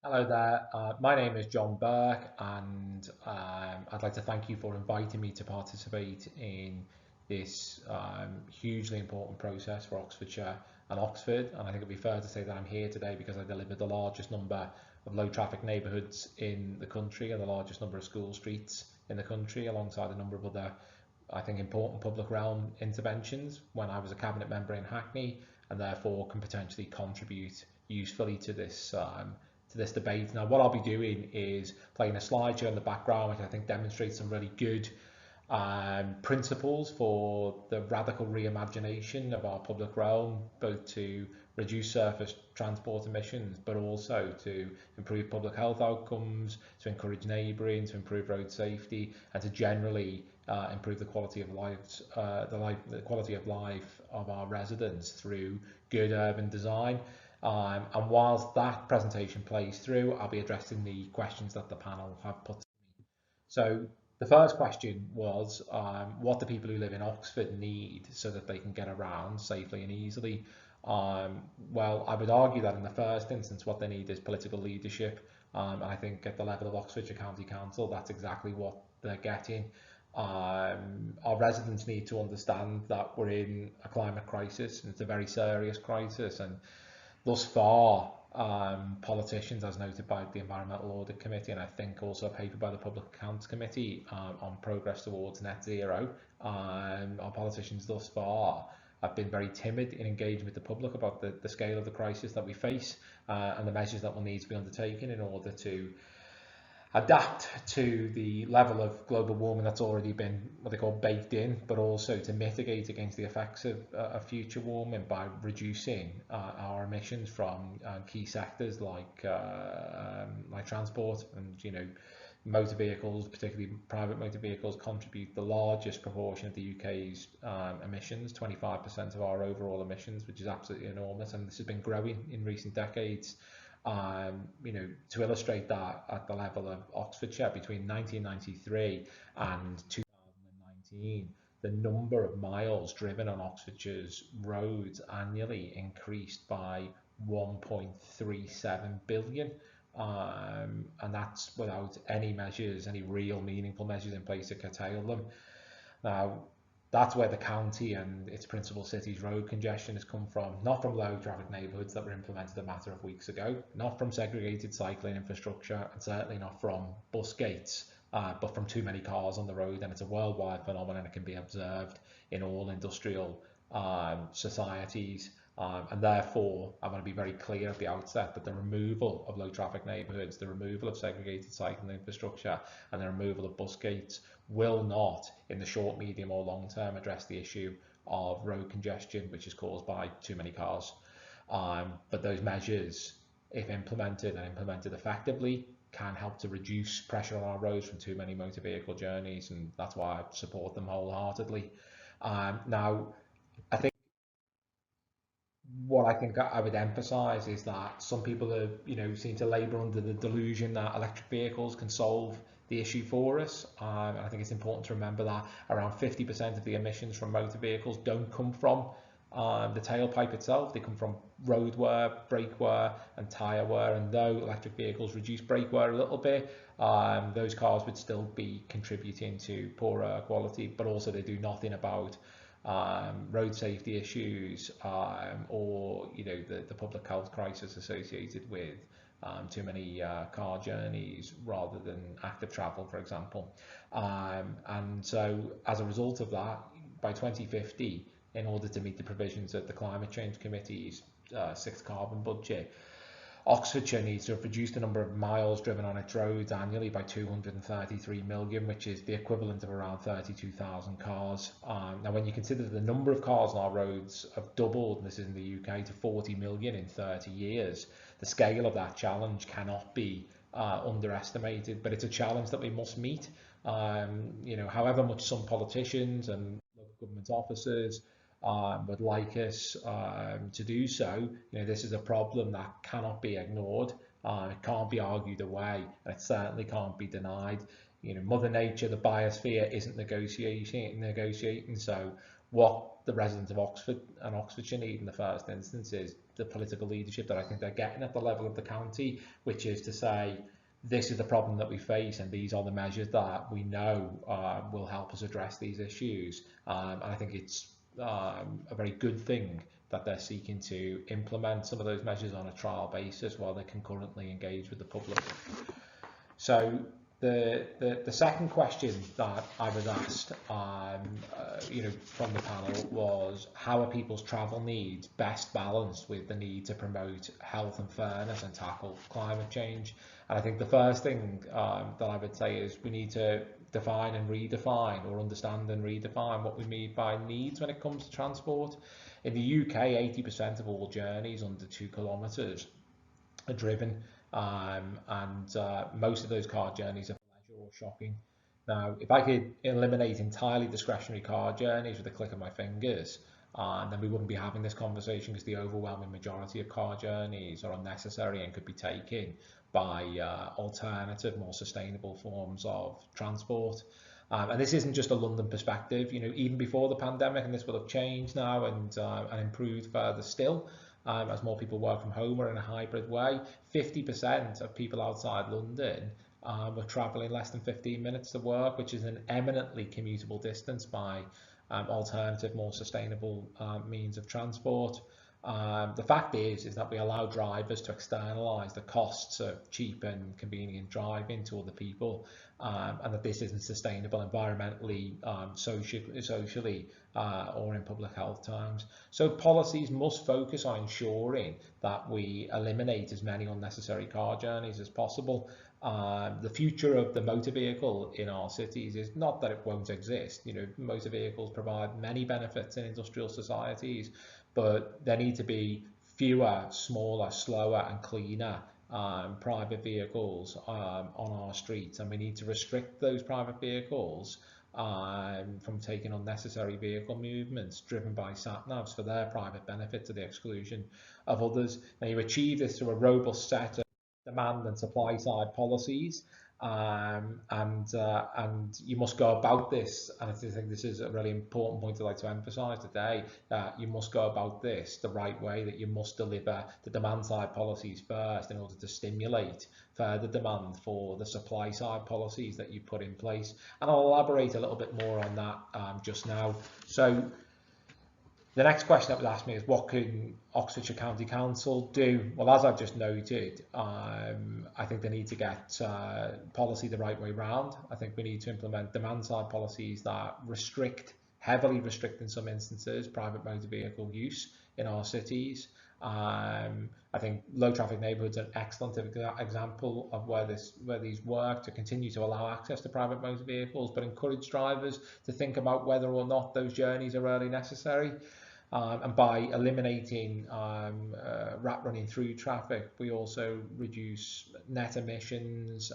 Hello there. My name is Jon Burke, and I'd like to thank you for inviting me to participate in this hugely important process for Oxfordshire and Oxford. And I think it'd be fair to say that I'm here today because I delivered the largest number of low traffic neighbourhoods in the country and the largest number of school streets in the country, alongside a number of other, I think, important public realm interventions when I was a cabinet member in Hackney, and therefore can potentially contribute usefully to this debate. Now, what I'll be doing is playing a slideshow in the background, which I think demonstrates some really good principles for the radical reimagination of our public realm, both to reduce surface transport emissions, but also to improve public health outcomes, to encourage neighbouring, to improve road safety, and to generally improve the quality of the quality of life of our residents through good urban design. And whilst that presentation plays through, I'll be addressing the questions that the panel have put. So the first question was, what do people who live in Oxford need so that they can get around safely and easily? Well, I would argue that in the first instance, what they need is political leadership. And I think at the level of Oxfordshire County Council, that's exactly what they're getting. Our residents need to understand that we're in a climate crisis, and it's a very serious crisis. And thus far, politicians, as noted by the Environmental Audit Committee, and I think also a paper by the Public Accounts Committee on progress towards net zero, our politicians thus far have been very timid in engaging with the public about the scale of the crisis that we face, and the measures that will need to be undertaken in order to adapt to the level of global warming that's already been what they call baked in, but also to mitigate against the effects of future warming by reducing our emissions from key sectors like transport. And motor vehicles, particularly private motor vehicles, contribute the largest proportion of the UK's emissions, 25% of our overall emissions, which is absolutely enormous, and this has been growing in recent decades. To illustrate that, at the level of Oxfordshire between 1993 and 2019, the number of miles driven on Oxfordshire's roads annually increased by 1.37 billion. And that's without any measures, any real meaningful measures in place to curtail them. Now, that's where the county and its principal cities' road congestion has come from, not from low traffic neighbourhoods that were implemented a matter of weeks ago, not from segregated cycling infrastructure, and certainly not from bus gates, but from too many cars on the road. And it's a worldwide phenomenon. It can be observed in all industrial societies. And therefore, I want to be very clear at the outset that the removal of low traffic neighbourhoods, the removal of segregated cycling infrastructure, and the removal of bus gates will not, in the short, medium, or long term, address the issue of road congestion, which is caused by too many cars. But those measures, if implemented and implemented effectively, can help to reduce pressure on our roads from too many motor vehicle journeys, and that's why I support them wholeheartedly. Now, I think what I think I would emphasise is that some people are, seem to labour under the delusion that electric vehicles can solve the issue for us. And I think it's important to remember that around 50% of the emissions from motor vehicles don't come from the tailpipe itself. They come from road wear, brake wear, and tyre wear. And though electric vehicles reduce brake wear a little bit, those cars would still be contributing to poorer air quality, but also they do nothing about road safety issues, or the public health crisis associated with too many car journeys rather than active travel, for example. And so as a result of that, by 2050, in order to meet the provisions of the Climate Change Committee's sixth carbon budget, Oxfordshire needs to have reduced the number of miles driven on its roads annually by 233 million, which is the equivalent of around 32,000 cars. Now, when you consider the number of cars on our roads have doubled, and this is in the UK, to 40 million in 30 years, the scale of that challenge cannot be underestimated, but it's a challenge that we must meet. However much some politicians and local government officers would like us to do so, this is a problem that cannot be ignored. It can't be argued away, and it certainly can't be denied. Mother Nature, the biosphere, isn't negotiating. So what the residents of Oxford and Oxfordshire need in the first instance is the political leadership that I think they're getting at the level of the county, which is to say, this is the problem that we face and these are the measures that we know will help us address these issues. And I think it's a very good thing that they're seeking to implement some of those measures on a trial basis while they concurrently engage with the public. So the second question that I was asked, from the panel was, how are people's travel needs best balanced with the need to promote health and fairness and tackle climate change? And I think the first thing that I would say is we need to define and redefine, or understand and redefine, what we mean by needs when it comes to transport. In the UK, 80% of all journeys under 2 kilometres are driven, and most of those car journeys are for leisure or shopping. Now, if I could eliminate entirely discretionary car journeys with a click of my fingers, then we wouldn't be having this conversation, because the overwhelming majority of car journeys are unnecessary and could be taken by alternative, more sustainable forms of transport. And this isn't just a London perspective. Even before the pandemic, and this will have changed now and improved further still, as more people work from home or in a hybrid way, 50% of people outside London were travelling less than 15 minutes to work, which is an eminently commutable distance by alternative, more sustainable means of transport. The fact is that we allow drivers to externalise the costs of cheap and convenient driving to other people, and that this isn't sustainable environmentally, socially, or in public health terms. So policies must focus on ensuring that we eliminate as many unnecessary car journeys as possible. The future of the motor vehicle in our cities is not that it won't exist. Motor vehicles provide many benefits in industrial societies, but there need to be fewer, smaller, slower and cleaner private vehicles on our streets, and we need to restrict those private vehicles from taking unnecessary vehicle movements driven by sat-navs for their private benefit to the exclusion of others. Now, you achieve this through a robust set of demand and supply side policies, and you must go about this, and I think this is a really important point I'd like to emphasise today, that you must go about this the right way, that you must deliver the demand side policies first in order to stimulate further demand for the supply side policies that you put in place. And I'll elaborate a little bit more on that just now. So the next question that was asked me is, what can Oxfordshire County Council do? Well, as I've just noted, I think they need to get policy the right way round. I think we need to implement demand-side policies that heavily restrict in some instances, private motor vehicle use in our cities. I think low traffic neighbourhoods are an excellent example of where these work, to continue to allow access to private motor vehicles, but encourage drivers to think about whether or not those journeys are really necessary. And by eliminating rat running through traffic, we also reduce net emissions,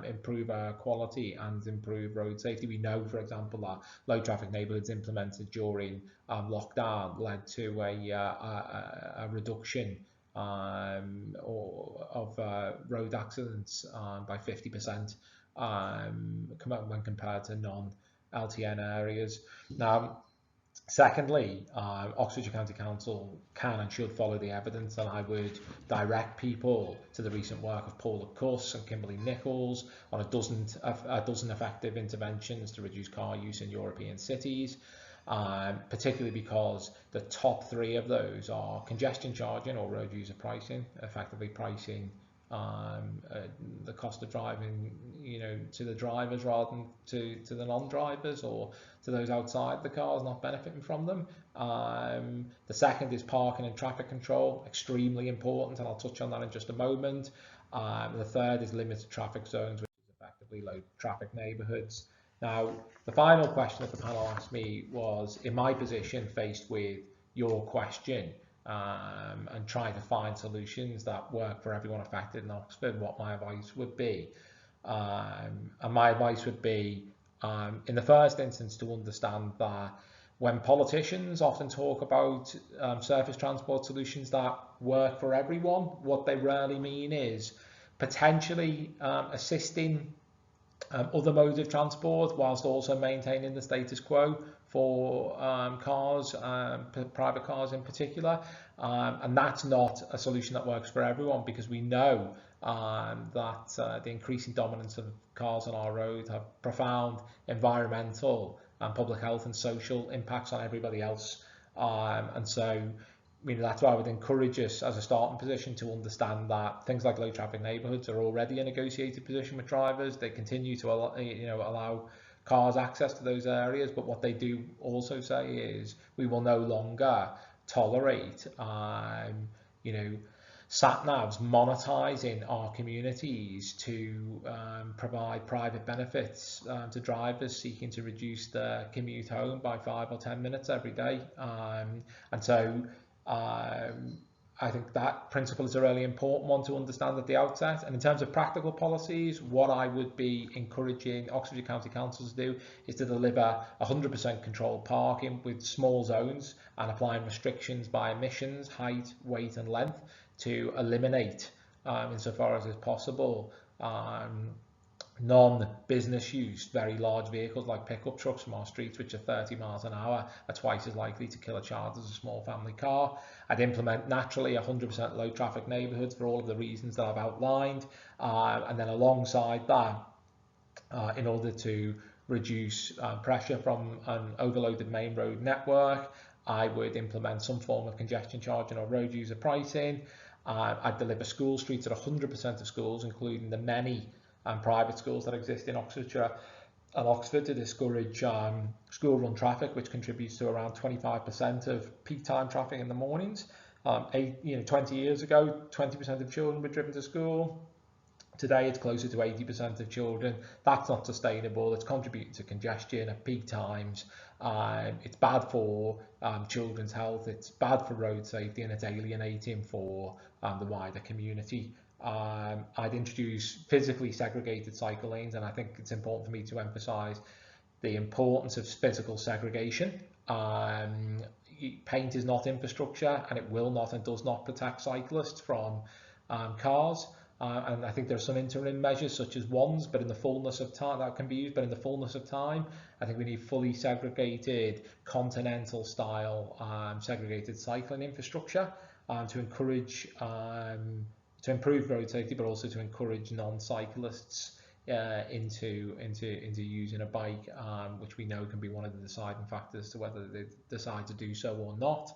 improve air quality and improve road safety. We know, for example, that low traffic neighbourhoods implemented during lockdown led to a reduction of road accidents by 50% when compared to non-LTN areas. Now, secondly, Oxfordshire County Council can and should follow the evidence, and I would direct people to the recent work of Paula Cuss and Kimberly Nichols on a dozen effective interventions to reduce car use in European cities, particularly because the top 3 of those are congestion charging or road user pricing, effectively pricing the cost of driving, to the drivers rather than to the non-drivers or to those outside the cars not benefiting from them. The second is parking and traffic control, extremely important, and I'll touch on that in just a moment. The third is limited traffic zones, which is effectively low traffic neighbourhoods. Now, the final question that the panel asked me was, in my position faced with your question, and trying to find solutions that work for everyone affected in Oxford, what my advice would be. And my advice would be, in the first instance, to understand that when politicians often talk about surface transport solutions that work for everyone, what they rarely mean is potentially assisting other modes of transport whilst also maintaining the status quo. for cars, private cars in particular, and that's not a solution that works for everyone, because we know that the increasing dominance of cars on our roads have profound environmental and public health and social impacts on everybody else. And so, that's why I would encourage us as a starting position to understand that things like low traffic neighbourhoods are already a negotiated position with drivers. They continue to allow cars access to those areas, but what they do also say is we will no longer tolerate sat-navs monetizing our communities to provide private benefits to drivers seeking to reduce their commute home by 5 or 10 minutes every day. And so I think that principle is a really important one to understand at the outset. And in terms of practical policies, what I would be encouraging Oxfordshire County Council to do is to deliver 100% controlled parking with small zones and applying restrictions by emissions, height, weight and length to eliminate, insofar as is possible, non-business use, very large vehicles like pickup trucks from our streets, which are 30 miles an hour, are twice as likely to kill a child as a small family car. I'd implement naturally 100% low traffic neighbourhoods for all of the reasons that I've outlined. And then alongside that, in order to reduce pressure from an overloaded main road network, I would implement some form of congestion charging or road user pricing. I'd deliver school streets at 100% of schools, including the many private schools that exist in Oxfordshire and Oxford, to discourage school run traffic, which contributes to around 25% of peak time traffic in the mornings. 20 years ago, 20% of children were driven to school. Today, it's closer to 80% of children. That's not sustainable. It's contributing to congestion at peak times. It's bad for children's health. It's bad for road safety, and it's alienating for the wider community. I'd introduce physically segregated cycle lanes, and I think it's important for me to emphasise the importance of physical segregation. Paint is not infrastructure, and it will not and does not protect cyclists from cars. And I think there are some interim measures such as ones, but in the fullness of time that can be used. But in the fullness of time, I think we need fully segregated, continental style segregated cycling infrastructure to encourage, to improve road safety, but also to encourage non-cyclists into using a bike, which we know can be one of the deciding factors to whether they decide to do so or not.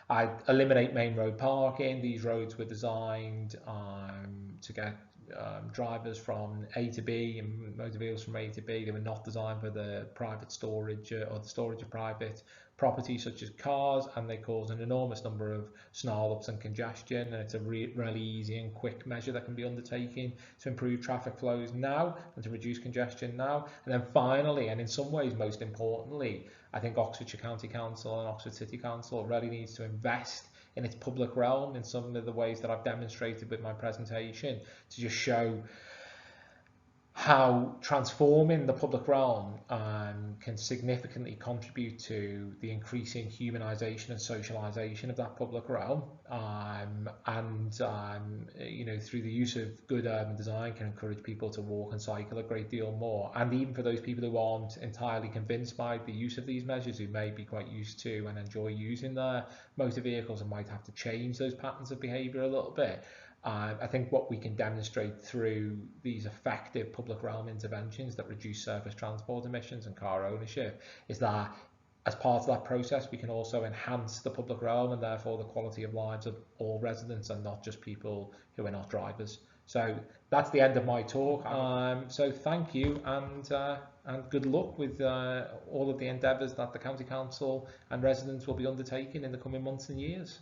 I'd eliminate main road parking. These roads were designed to get drivers from A to B and motor vehicles from A to B. They were not designed for the private storage or the storage of private property such as cars, and they cause an enormous number of snarl-ups and congestion, and it's a really easy and quick measure that can be undertaken to improve traffic flows now and to reduce congestion now. And then finally, and in some ways most importantly, I think Oxfordshire County Council and Oxford City Council really needs to invest in its public realm in some of the ways that I've demonstrated with my presentation, to just show how transforming the public realm can significantly contribute to the increasing humanisation and socialisation of that public realm, through the use of good urban design can encourage people to walk and cycle a great deal more. And even for those people who aren't entirely convinced by the use of these measures, who may be quite used to and enjoy using their motor vehicles and might have to change those patterns of behaviour a little bit, I think what we can demonstrate through these effective public realm interventions that reduce surface transport emissions and car ownership is that as part of that process we can also enhance the public realm and therefore the quality of lives of all residents and not just people who are not drivers. So that's the end of my talk. So thank you and good luck with all of the endeavours that the County Council and residents will be undertaking in the coming months and years.